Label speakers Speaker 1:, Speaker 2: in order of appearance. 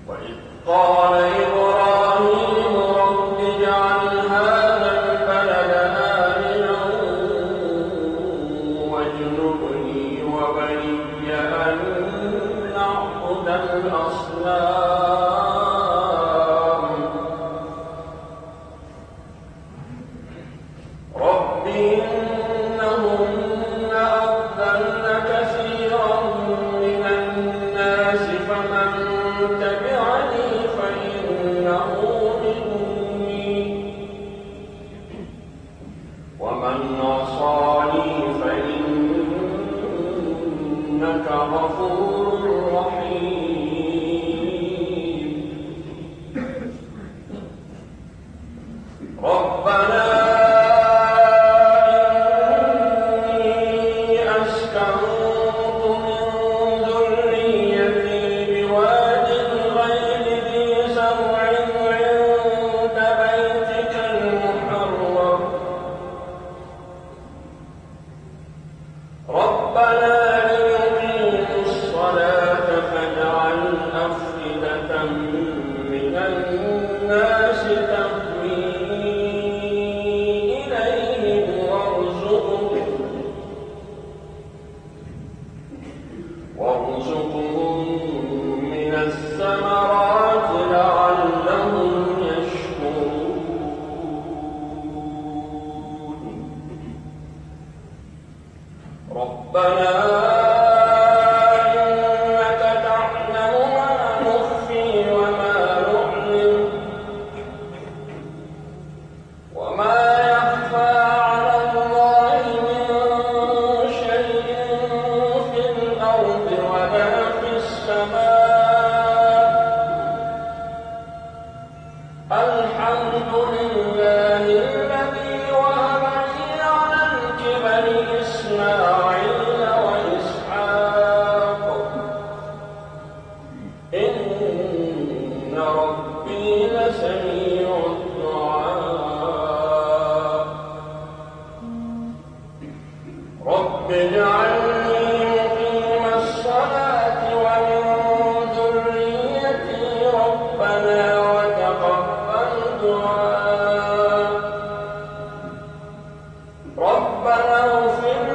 Speaker 1: وإذ قال إبراهيم رب اجعل هذا البلد آمنا واجنبني وبني أن نعبد الأصنام رب إنهن أضلن كثيرا من الناس فمن تبعني فإنه مني ومن عصاني فإنك غفور رحيم ربنا من الناس تهوي إليهم وارزقهم من الثمرات لعلهم يشكرون ربنا الحمد لله الذي وهب لي على الكبر إسماعيل وإسحاق إن ربي لسميع الدعاء رب اجعلني مقيم الصلاة ومن ذريتي ربنا ربنا اغفر